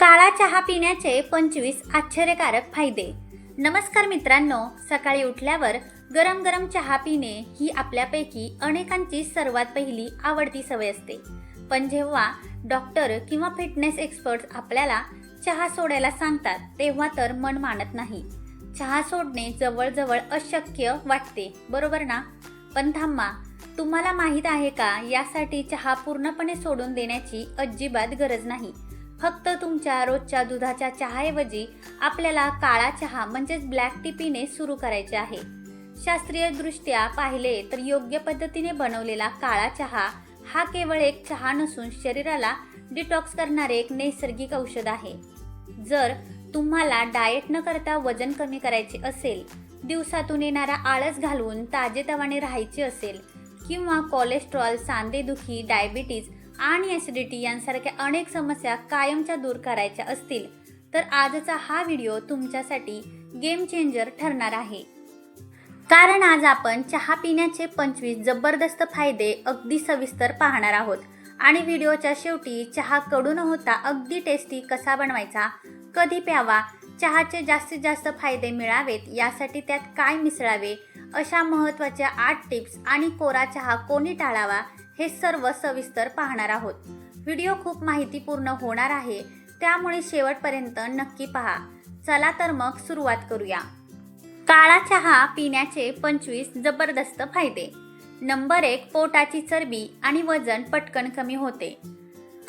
काळा चहा पिण्याचे 25 आश्चर्यकारक फायदे. नमस्कार मित्रांनो, सकाळी उठल्यावर गरम गरम चहा पिणे ही आपल्यापैकी अनेकांची सर्वात पहिली आवडती सवय असते. पण जेव्हा डॉक्टर किंवा फिटनेस एक्सपर्ट्स आपल्याला चहा सोडायला सांगतात तेव्हा तर मन मानत नाही. चहा सोडणे जवळजवळ अशक्य वाटते, बरोबर ना? पण थांबा, तुम्हाला माहीत आहे का, यासाठी चहा पूर्णपणे सोडून देण्याची अजिबात गरज नाही. फक्त तुमच्या रोजच्या दुधाच्या चहाऐवजी आपल्याला काळा चहा म्हणजेच ब्लॅक टी पिणे सुरू करायचे आहे. शास्त्रीयदृष्ट्या पाहिले तर योग्य पद्धतीने बनवलेला काळा चहा हा केवळ एक चहा नसून शरीराला डिटॉक्स करणारे एक नैसर्गिक औषध आहे. जर तुम्हाला डाएट न करता वजन कमी करायचे असेल, दिवसातून येणारा आळस घालवून ताजेतवाने राहायचे असेल किंवा कोलेस्ट्रॉल, सांधेदुखी, डायबिटीज आणि ॲसिडिटी यांसारख्या अनेक समस्या कायमच्या दूर करायच्या असतील तर आजचा हा व्हिडिओ तुमच्यासाठी गेम चेंजर ठरणार आहे. कारण आज आपण चहा पिण्याचे 25 जबरदस्त फायदे अगदी सविस्तर पाहणार आहोत. आणि व्हिडिओच्या शेवटी चहा कडू न होता अगदी टेस्टी कसा बनवायचा, कधी प्यावा, चहाचे जास्तीत जास्त फायदे मिळावेत यासाठी त्यात काय मिसळावे, अशा महत्त्वाच्या 8 टिप्स आणि कोरा चहा कोणी टाळावा हे सर्व सविस्तर पाहणार आहोत. व्हिडिओ खूप माहितीपूर्ण होणार आहे, त्यामुळे शेवटपर्यंत नक्की पहा. चला तर मग सुरुवात करूया. काळा चहा पिण्याचे 25 जबरदस्त फायदे. नंबर 1, पोटाची चरबी आणि वजन पटकन कमी होते.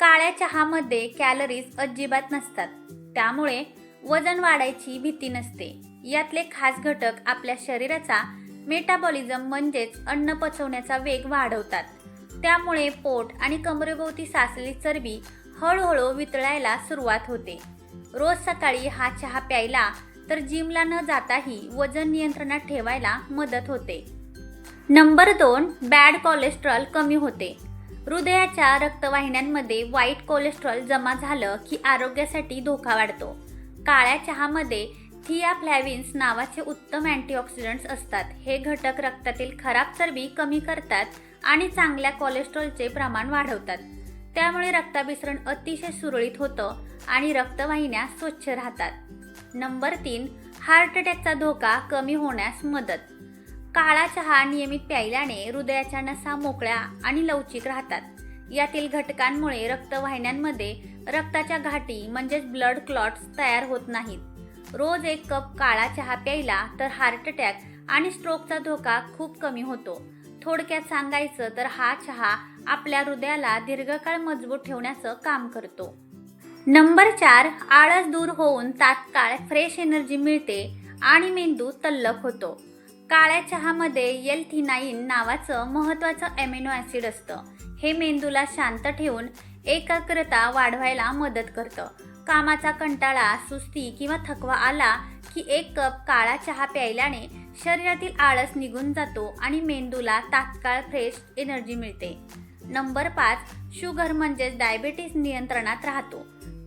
काळ्या चहामध्ये कॅलरीज अजिबात नसतात, त्यामुळे वजन वाढायची भीती नसते. यातले खास घटक आपल्या शरीराचा मेटाबॉलिझम म्हणजेच अन्न पचवण्याचा वेग वाढवतात. त्यामुळे पोट आणि कमरेभोवती साचलेली चरबी हळूहळू वितळायला सुरुवात होते. रोज सकाळी हा चहा प्यायला तर जिमला न जाताही वजन नियंत्रणात ठेवायला मदत होते. नंबर 2, बॅड कोलेस्ट्रॉल कमी होते. हृदयाच्या रक्तवाहिन्यांमध्ये वाईट कोलेस्ट्रॉल जमा झालं की आरोग्यासाठी धोका वाढतो. काळ्या चहामध्ये थियाफ्लॅव्हिन्स नावाचे उत्तम अँटीऑक्सिडंट्स असतात. हे घटक रक्तातील खराब चरबी कमी करतात आणि चांगल्या कोलेस्ट्रॉलचे प्रमाण वाढवतात. त्यामुळे रक्ताभिसरण अतिशय सुरळीत होतं आणि रक्तवाहिन्या स्वच्छ राहतात. नंबर 3, हार्ट अटॅकचा धोका कमी होण्यास मदत. काळा चहा नियमित प्यायल्याने हृदयाच्या नसा मोकळ्या आणि लवचिक राहतात. यातील घटकांमुळे रक्तवाहिन्यांमध्ये रक्ताच्या गाठी म्हणजेच ब्लड क्लॉट्स तयार होत नाहीत. रोज 1 कप काळा चहा प्यायला तर हार्ट अटॅक आणि स्ट्रोकचा धोका खूप कमी होतो. थोडक्यात सांगायचं तर हा चहा आपल्या हृदयाला दीर्घकाळ मजबूत ठेवण्याचं काम करतो. नंबर 4, आळस दूर होऊन तात्काळ फ्रेश एनर्जी मिळते आणि मेंदू तल्लख होतो. काळ्या चहामध्ये एल-थिनाइन नावाचं महत्त्वाचं अॅमिनो ॲसिड असतं. हे मेंदूला शांत ठेवून एकाग्रता वाढवायला मदत करतं. कामाचा कंटाळा, सुस्ती किंवा थकवा आला की 1 कप काळा चहा प्यायल्याने शरीरातील आळस निघून जातो आणि मेंदूला तात्काळ फ्रेश एनर्जी मिळते. नंबर 5, शुगर म्हणजेच डायबिटीज नियंत्रणात राहतो.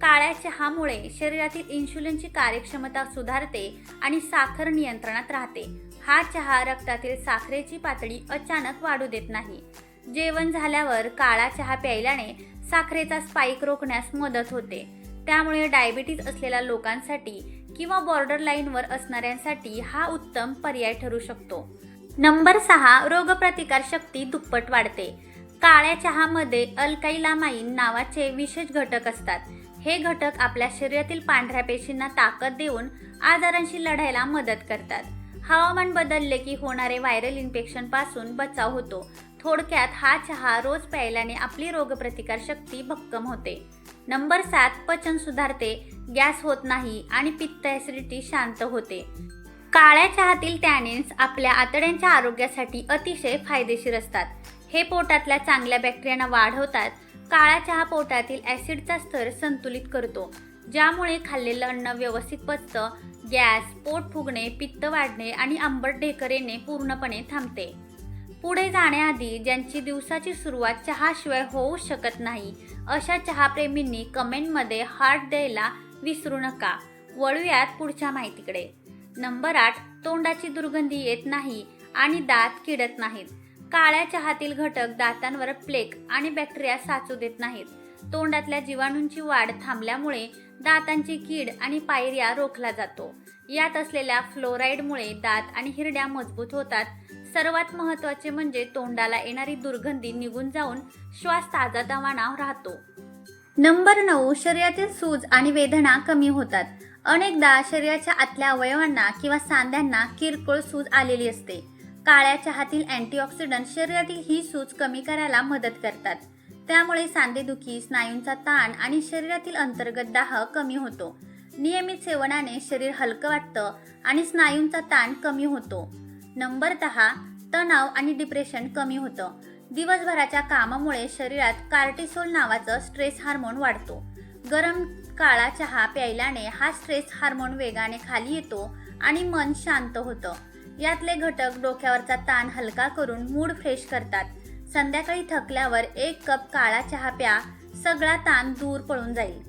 काळ्या चहामुळे शरीरातील इन्शुलिनची कार्यक्षमता सुधारते आणि साखर नियंत्रणात राहते. हा चहा रक्तातील साखरेची पातळी अचानक वाढू देत नाही. जेवण झाल्यावर काळा चहा प्यायल्याने साखरेचा स्पाइक रोखण्यास मदत होते. त्यामुळे डायबिटीज असलेल्या लोकांसाठी किंवा बॉर्डर लाईनवर असणाऱ्यांसाठी हा उत्तम पर्याय ठरू शकतो. नंबर 6, रोगप्रतिकार शक्ती दुप्पट वाढते. काळ्या चहामध्ये अल्काइलामाइन नावाचे विशेष घटक असतात. हे घटक आपल्या शरीरातील पांढऱ्या पेशींना ताकद देऊन आजारांशी लढायला मदत करतात. हवामान बदलले की होणारे व्हायरल इन्फेक्शनपासून बचाव होतो. थोडक्यात हा चहा रोज प्यायल्याने आपली रोगप्रतिकार शक्ती भक्कम होते. नंबर 7, पचन सुधारते, गॅस होत नाही आणि पित्त ॲसिडिटी शांत होते. काळ्या चहातील टॅनिन्स आपल्या आतड्यांच्या आरोग्यासाठी अतिशय फायदेशीर असतात. हे पोटातल्या चांगल्या बॅक्टेरियांना वाढवतात. काळा चहा पोटातील ॲसिडचा स्तर संतुलित करतो, ज्यामुळे खाल्लेलं अन्न व्यवस्थित पचतं. गॅस, पोट फुगणे, पित्त वाढणे आणि आंबट ढेकर येणे पूर्णपणे थांबते. पुढे जाण्याआधी ज्यांची दिवसाची सुरुवात चहाशिवाय होऊ शकत नाही अशा चहाप्रेमींनी कमेंटमध्ये हार्ट द्यायला विसरू नका. वळूयात पुढच्या माहितीकडे. नंबर 8, तोंडाची दुर्गंधी येत नाही आणि दात किडत नाहीत. काळ्या चहातील घटक दातांवर प्लेक आणि बॅक्टेरिया साचू देत नाहीत. तोंडातल्या जीवाणूंची वाढ थांबल्यामुळे दातांची कीड आणि पायऱ्या रोखला जातो. यात असलेल्या फ्लोराईडमुळे दात आणि हिरड्या मजबूत होतात. सर्वात महत्त्वाचे म्हणजे तोंडाला येणारी दुर्गंधी निघून जाऊन श्वास ताजातवाना राहतो. नंबर 9, शरीरातील सूज आणि वेदना कमी होतात. अनेकदा शरीराच्या आतल्या अवयवांना किंवा सांध्यांना किरकोळ सूज आलेली असते. काळ्या चहातील अँटीऑक्सिडंट शरीरातील ही सूज कमी करायला मदत करतात. त्यामुळे सांधेदुखी, स्नायूंचा ताण आणि शरीरातील अंतर्गत दाह कमी होतो. नियमित सेवनाने शरीर हलकं वाटतं आणि स्नायूंचा ताण कमी होतो. नंबर 10, तणाव आणि डिप्रेशन कमी होतं. दिवसभराच्या कामामुळे शरीरात कार्टिसोल नावाचं स्ट्रेस हार्मोन वाढतो. गरम काळा चहा प्यायल्याने हा स्ट्रेस हार्मोन वेगाने खाली येतो आणि मन शांत होतं. यातले घटक डोक्यावरचा ताण हलका करून मूड फ्रेश करतात. संध्याकाळी थकल्यावर 1 कप काळा चहा प्या, सगळा ताण दूर पळून जाईल.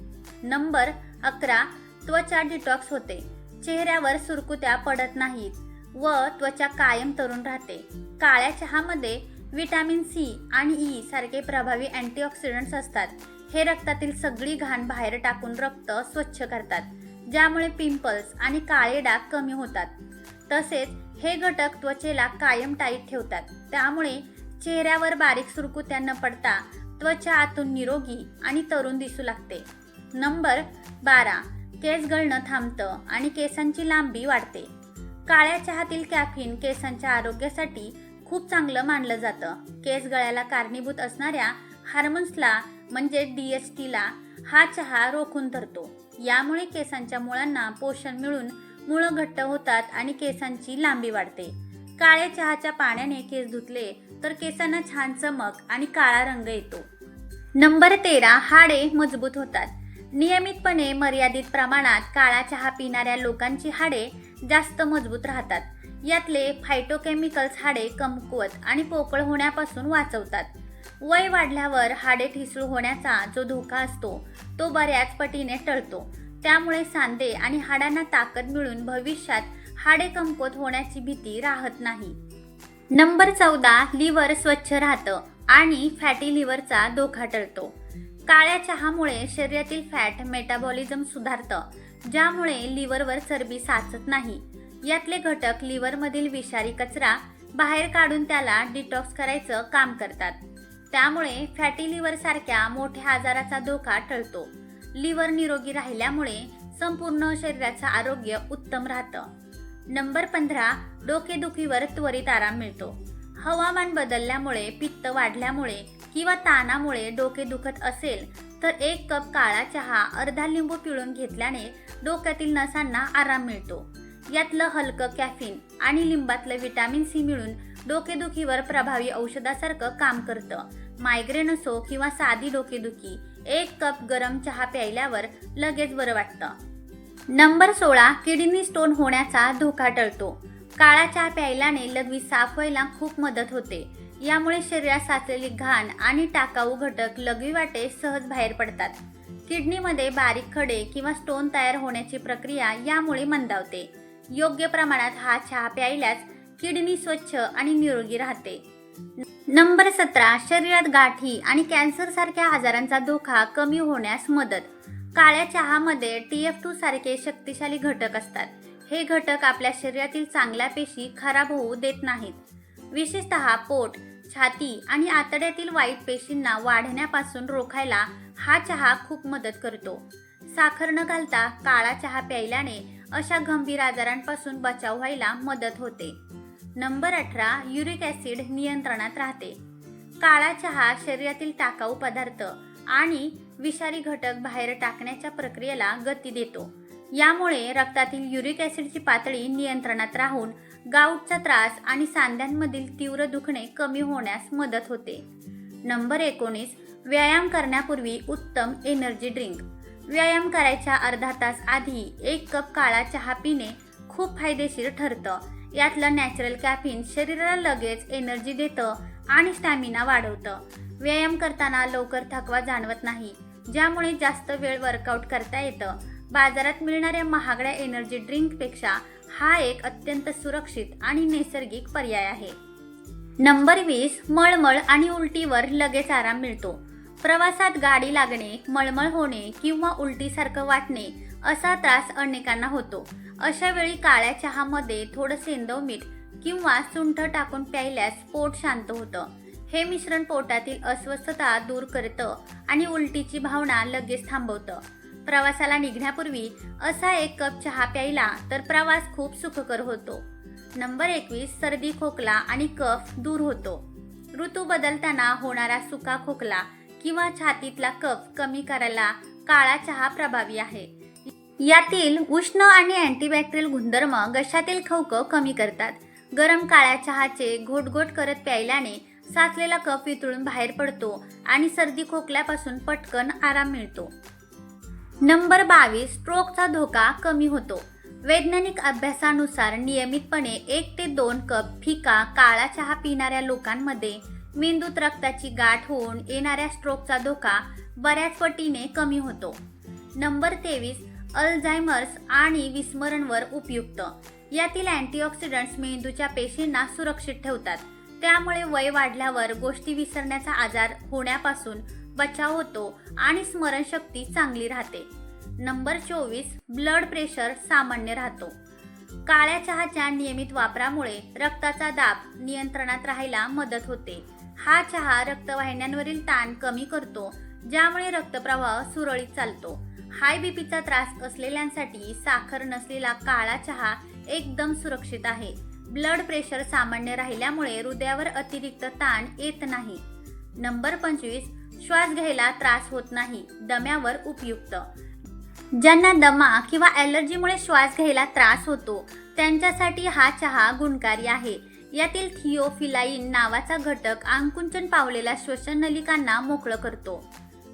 नंबर 11, त्वचा डिटॉक्स होते. चेहऱ्यावर सुरकुत्या पडत नाहीत व त्वचा कायम तरुण राहते. काळ्या चहामध्ये व्हिटॅमिन सी आणि ई सारखे प्रभावी अँटीऑक्सिडंट्स असतात. हे रक्तातील सगळी घाण बाहेर टाकून रक्त स्वच्छ करतात, ज्यामुळे पिंपल्स आणि काळे डाग कमी होतात. तसेच हे घटक त्वचेला कायम टाईट ठेवतात. त्यामुळे चेहऱ्यावर बारीक सुरकुत्या न पडता त्वचा आतून निरोगी आणि तरुण दिसू लागते. नंबर 12, केस गळणं थांबतं आणि केसांची लांबी वाढते. काळ्या चहातील कॅफीन केसांच्या आरोग्यासाठी खूप चांगलं मानलं जातं. केस गळ्याला कारणीभूत असणाऱ्या हार्मोन्सला म्हणजे DHTला हा चहा रोखून धरतो. यामुळे केसांच्या मुळांना पोषण मिळून मुळं घट्ट होतात आणि केसांची लांबी वाढते. काळ्या चहाच्या पाण्याने केस धुतले तर केसांना छान चमक आणि काळा रंग येतो. नंबर 13, हाडे मजबूत होतात. नियमितपणे मर्यादित प्रमाणात काळा चहा पिणाऱ्या लोकांची हाडे जास्त मजबूत राहतात. यातले फायटोकेमिकल्स हाडे कमकुवत आणि पोकळ होण्यापासून वाचवतात. वय वाढल्यावर हाडे ठिसूळ होण्याचा जो धोका असतो तो बऱ्याच पटीने टळतो. त्यामुळे सांधे आणि हाडांना ताकद मिळून भविष्यात हाडे कमकुवत होण्याची भीती राहत नाही. नंबर 14, लिव्हर स्वच्छ राहतं आणि फॅटी लिव्हरचा धोका टळतो. काळ्या चहामुळे शरीरातील फॅट मेटाबॉलिझम सुधारतं, ज्यामुळे लिव्हरवर चरबी साचत नाही. यातले घटक लिव्हरमधील विषारी कचरा बाहेर काढून त्याला डिटॉक्स करायचं काम करतात. त्यामुळे फॅटी लिव्हर सारख्या मोठ्या आजाराचा धोका टळतो. लिव्हर निरोगी राहिल्यामुळे संपूर्ण शरीराचं आरोग्य उत्तम राहतं. नंबर 15, डोकेदुखीवर त्वरित आराम मिळतो. हवामान बदलल्यामुळे, पित्त वाढल्यामुळे किंवा ताणामुळे डोके दुखत असेल तर 1 कप काळा चहा अर्धा लिंबू पिळून घेतल्याने डोक्यातील नसांना आराम मिळतो. यातलं हलकं कॅफीन आणि लिंबातलं व्हिटॅमिन सी मिळून डोकेदुखीवर प्रभावी औषधासारखं काम करतं. मायग्रेन असो किंवा साधी डोकेदुखी, 1 कप गरम चहा प्यायल्यावर लगेच बरं वाटतं. नंबर 16, किडनी स्टोन होण्याचा धोका टळतो. काळा चहा प्यायल्याने लघवी साफ व्हायला खूप मदत होते. यामुळे शरीरात साचलेली घाण आणि टाकाऊ घटक लघवी वाटे सहज बाहेर पडतात. किडनीमध्ये बारीक खडे किंवा स्टोन तयार होण्याची प्रक्रिया यामुळे मंदावते. योग्य प्रमाणात हा चहा प्यायल्यास किडनी स्वच्छ आणि निरोगी राहते. नंबर 17, शरीरात गाठी आणि कॅन्सर सारख्या आजारांचा धोका कमी होण्यास मदत. काळ्या चहामध्ये TF2 सारखे शक्तिशाली घटक असतात. हे घटक आपल्या शरीरातील चांगल्या पेशी खराब होऊ देत नाहीत. विशेषतः पोट, छाती आणि आतड्यातील वाईट पेशींना वाढण्यापासून रोखायला हा चहा खूप मदत करतो. साखर न घालता काळा चहा प्यायल्याने अशा गंभीर आजारांपासून बचाव व्हायला मदत होते. नंबर 18, युरिक ॲसिड नियंत्रणात राहते. काळा चहा शरीरातील टाकाऊ पदार्थ आणि विषारी घटक बाहेर टाकण्याच्या प्रक्रियेला गती देतो. यामुळे रक्तातील युरिक ॲसिडची पातळी नियंत्रणात राहून गाऊटचा त्रास आणि सांध्यांमधील तीव्र दुखणे कमी होण्यास मदत होते. नंबर 19, व्यायाम करण्यापूर्वी उत्तम एनर्जी ड्रिंक. व्यायाम करायच्या अर्धा तास आधी 1 कप काळा चहा पिणे खूप फायदेशीर ठरतं. यातलं नॅचरल कॅफीन शरीराला लगेच एनर्जी देतं आणि स्टॅमिना वाढवतं. व्यायाम करताना लवकर थकवा जाणवत नाही, ज्यामुळे जास्त वेळ वर्कआउट करता येतं. बाजारात मिळणाऱ्या महागड्या एनर्जी ड्रिंकपेक्षा हा एक अत्यंत सुरक्षित आणि नैसर्गिक पर्याय आहे. नंबर 20, मळमळ आणि उलटीवर लगेच आराम मिळतो. प्रवासात गाडी लागणे, मळमळ होणे किंवा उलटीसारखं वाटणे असा त्रास अनेकांना होतो. अशा वेळी काळ्या चहामध्ये थोडं सेंधव मीठ किंवा सुंठ टाकून प्यायल्यास पोट शांत होतं. हे मिश्रण पोटातील अस्वस्थता दूर करतं आणि उलटीची भावना लगेच थांबवतं. प्रवासाला निघण्यापूर्वी असा 1 कप चहा प्यायला तर प्रवास खूप सुखकर होतो. नंबर 21, सर्दी, खोकला आणि कफ दूर होतो. ऋतू बदलताना होणारा सुका खोकला किंवा छातीतला कफ कमी करायला काळा चहा प्रभावी आहे. यातील उष्ण आणि अँटीबॅक्टेरियल गुणधर्म घशातील खवखव कमी करतात. गरम काळ्या चहाचे घोटघोट करत प्यायल्याने साचलेला कफ वितळून बाहेर पडतो आणि सर्दी खोकल्यापासून पटकन आराम मिळतो. नंबर 22, स्ट्रोकचा धोका कमी होतो. वैज्ञानिक अभ्यासानुसार नियमितपणे 1 ते 2 कप फिका काळा चहा पिणाऱ्या लोकांमध्ये मेंदूत रक्ताची गाठ होऊन येणाऱ्या स्ट्रोकचा धोका बऱ्याच पटीने कमी होतो. नंबर 23, अल्झायमर्स आणि विस्मरणवर उपयुक्त. यातील अँटीऑक्सिडंट्स मेंदूच्या पेशींना सुरक्षित ठेवतात. त्यामुळे वय वाढल्यावर गोष्टी विसरण्याचा आजार होण्यापासून बचाव होतो आणि स्मरणशक्ती चांगली राहते. नंबर 24, ब्लड प्रेशर सामान्य राहतो. काळ्या चहाच्या नियमित वापरामुळे रक्ताचा दाब नियंत्रणात राहायला मदत होते. हा चहा रक्तवाहिन्यांवरील ताण कमी करतो, ज्यामुळे रक्तप्रवाह सुरळीत चालतो. हाय बीपीचा त्रास असलेल्यांसाठी साखर नसलेला काळा चहा एकदम सुरक्षित आहे. ब्लड प्रेशर सामान्य राहिल्यामुळे हृदयावर अतिरिक्त ताण येत नाही. नंबर 25, श्वास घ्यायला त्रास होत नाही. दम्यावर उपयुक्त. ज्यांना दमा किंवा ॲलर्जीमुळे श्वास घ्यायला त्रास होतो त्यांच्यासाठी हा चहा गुणकारी आहे. यातील थिओफिलाइन नावाचा घटक आकुंचन पावलेल्या श्वसन नलिकांना मोकळं करतो.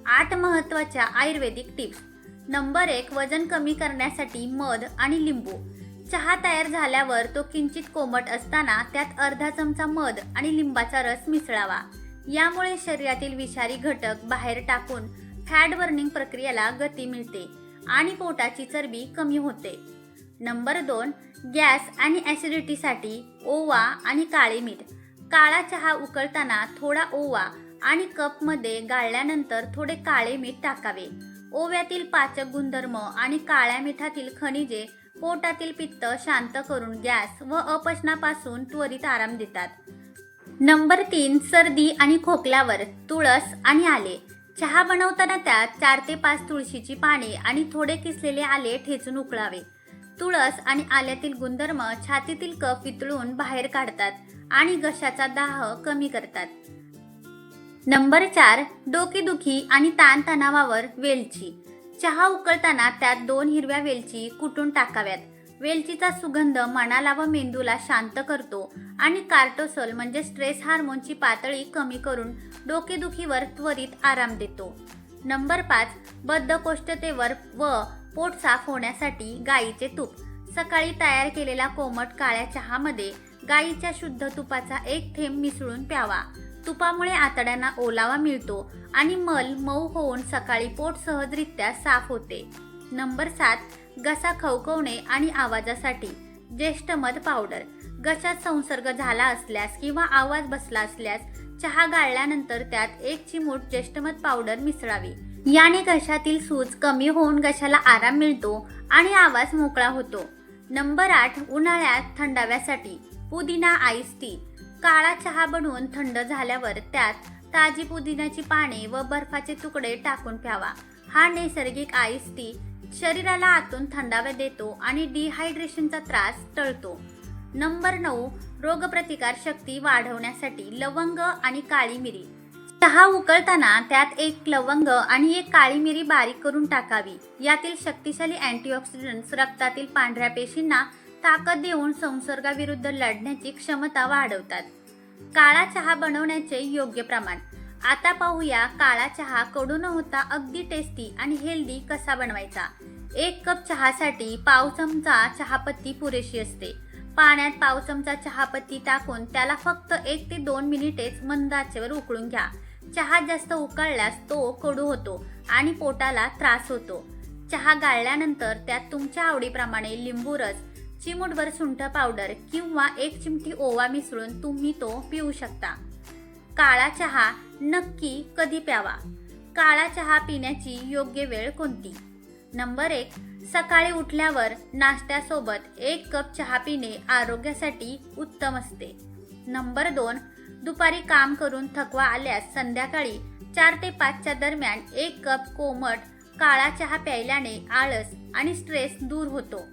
8 महत्त्वाच्या आयुर्वेदिक टिप्स. नंबर 1, वजन कमी करण्यासाठी मध आणि लिंबू. चहा तयार झाल्यावर तो किंचित कोमट असताना त्यात अर्धा चमचा मध आणि लिंबाचा रस मिसळावा. यामुळे शरीरातील विषारी घटक बाहेर टाकून फॅट बर्निंग प्रक्रियेला गती मिळते आणि पोटाची चरबी कमी होते. नंबर 2, गॅस आणि ॲसिडिटीसाठी ओवा आणि काळे मीठ. काळा चहा उकळताना थोडा ओवा आणि कपमध्ये गाळल्यानंतर थोडे काळे मीठ टाकावे. ओव्यातील पाचक गुणधर्म आणि काळ्या मिठातील खनिजे पोटातील पित्त शांत करून गॅस व अपचनापासून त्वरित आराम देतात. नंबर 3, सर्दी आणि खोकल्यावर तुळस आणि आले. चहा बनवताना त्यात 4 ते 5 तुळशीची पाने आणि थोडे किसलेले आले ठेचून उकळावे. तुळस आणि आल्यातील गुणधर्म छातीतील कफ वितळून बाहेर काढतात आणि घशाचा दाह कमी करतात. नंबर 4, डोकेदुखी आणि ताणतणावावर वेलची. चहा उकळताना त्यात 2 हिरव्या वेलची कुटून टाकाव्यात. वेलचीचा सुगंध मनाला व मेंदूला शांत करतो आणि कार्टोसोल म्हणजे स्ट्रेस हार्मोनची पातळी कमी करून डोकेदुखीवर त्वरित आराम देतो. नंबर 5, बद्धकोष्ठतेवर व पोट साफ होण्यासाठी गाईचे तूप. सकाळी तयार केलेला कोमट काळ्या चहामध्ये गाईच्या शुद्ध तुपाचा 1 थेंब मिसळून प्यावा. तुपामुळे आतड्यांना ओलावा मिळतो आणि मल मऊ होऊन सकाळी पोट सहजरित्या साफ होते. नंबर 7, घसा खवखवणे आणि आवाजासाठी ज्येष्ठमध पावडर. घशात संसर्ग झाला असल्यास किंवा आवाज बसला असल्यास चहा गाळल्यानंतर त्यात 1 चिमूट ज्येष्ठमध पावडर मिसळावी. याने घशातील सूज कमी होऊन घशाला आराम मिळतो आणि आवाज मोकळा होतो. नंबर 8, उन्हाळ्यात थंडाव्यासाठी पुदिना आईस टी. काळा चहा बनवून थंड झाल्यावर त्यात ताजी पुदिन्याची पाने व बर्फाचे तुकडे टाकून प्यावा. हा नैसर्गिक आईस टी शरीराला आतून थंडावा देतो आणि डिहायड्रेशनचा त्रास टळतो. नंबर 9, रोगप्रतिकार शक्ती वाढवण्यासाठी लवंग आणि काळी मिरी. चहा उकळताना त्यात 1 लवंग आणि 1 काळी मिरी बारीक करून टाकावी. यातील शक्तिशाली अँटीऑक्सिडंट्स रक्तातील पांढऱ्या पेशींना ताकद देऊन संसर्गाविरुद्ध लढण्याची क्षमता वाढवतात. काळा चहा बनवण्याचे योग्य प्रमाण. आता पाहूया काळा चहा कडू न होता अगदी टेस्टी आणि हेल्दी कसा बनवायचा. 1 कप चहासाठी पाव चमचा चहापत्ती पुरेशी असते. पाण्यात पाव चमचा चहापत्ती टाकून त्याला फक्त 1 ते 2 मिनिटेच मंद आचेवर उकळून घ्या. चहा जास्त उकळल्यास तो कडू होतो आणि पोटाला त्रास होतो. चहा गाळल्यानंतर त्यात तुमच्या आवडीप्रमाणे लिंबू रस, चिमूटभर सुंठ पावडर किंवा 1 चिमटी ओवा मिसळून तुम्ही तो पिऊ शकता. काळा चहा नक्की कधी प्यावा? काळा चहा पिण्याची योग्य वेळ कोणती? नंबर 1, सकाळी उठल्यावर नाश्त्यासोबत 1 कप चहा पिणे आरोग्यासाठी उत्तम असते. नंबर 2, दुपारी काम करून थकवा आल्यास संध्याकाळी 4 ते 5च्या दरम्यान 1 कप कोमट काळा चहा प्यायल्याने आळस आणि स्ट्रेस दूर होतो.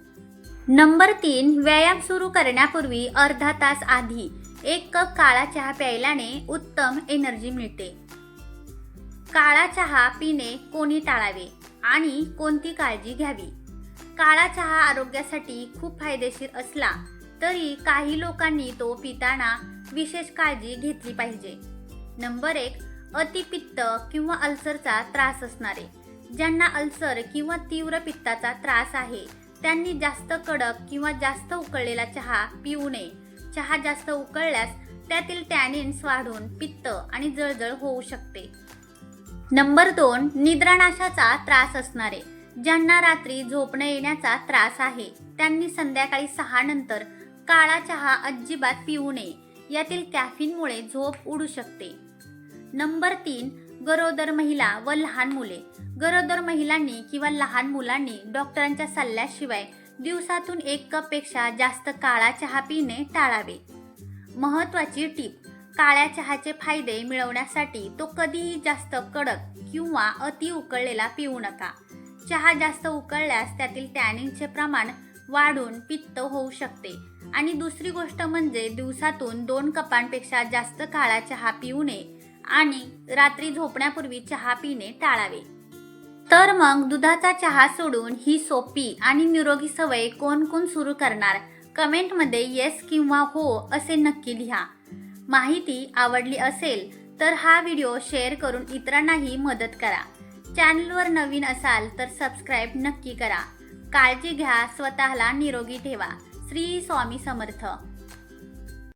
नंबर 3, व्यायाम सुरू करण्यापूर्वी अर्धा तास आधी 1 कप काळा चहा प्यायल्याने उत्तम एनर्जी मिळते. काळा चहा पिणे कोणी टाळावे आणि कोणती काळजी घ्यावी? काळा चहा आरोग्यासाठी खूप फायदेशीर असला तरी काही लोकांनी तो पिताना विशेष काळजी घेतली पाहिजे. नंबर 1, अतिपित्त किंवा अल्सरचा त्रास असणारे. ज्यांना अल्सर किंवा तीव्र पित्ताचा त्रास आहे त्यांनी जास्त कडक किंवा जास्त उकळलेला चहा पिऊ नये. चहा जास्त उकळल्यास त्यातील टॅनिन्स वाढून पित्त आणि जळजळ होऊ शकते. नंबर 2, निद्रानाशाचा त्रास असणारे. ज्यांना रात्री झोप न येण्याचा त्रास आहे त्यांनी संध्याकाळी 6 नंतर काळा चहा अजिबात पिऊ नये. यातील कॅफीनमुळे झोप उडू शकते. नंबर 3, गरोदर महिला व लहान मुले. गरोदर महिलांनी किंवा लहान मुलांनी डॉक्टरांच्या सल्ल्याशिवाय दिवसातून 1 कपपेक्षा जास्त काळा चहा पिणे टाळावे. महत्त्वाची टीप: काळ्या चहाचे फायदे मिळवण्यासाठी तो कधीही जास्त कडक किंवा अति उकळलेला पिऊ नका. चहा जास्त उकळल्यास त्यातील टॅनिनचे प्रमाण वाढून पित्त होऊ शकते. आणि दुसरी गोष्ट म्हणजे दिवसातून 2 कपांपेक्षा जास्त काळा चहा पिऊ नये आणि रात्री झोपण्यापूर्वी चहा पिणे टाळावे. तर मग दुधाचा चहा सोडून ही सोपी आणि निरोगी सवय कोण कोण सुरू करणार? कमेंटमध्ये येस किंवा हो असे नक्की लिहा. माहिती आवडली असेल तर हा व्हिडिओ शेअर करून इतरांनाही मदत करा. चॅनलवर नवीन असाल तर सबस्क्राईब नक्की करा. काळजी घ्या, स्वतःला निरोगी ठेवा. श्री स्वामी समर्थ.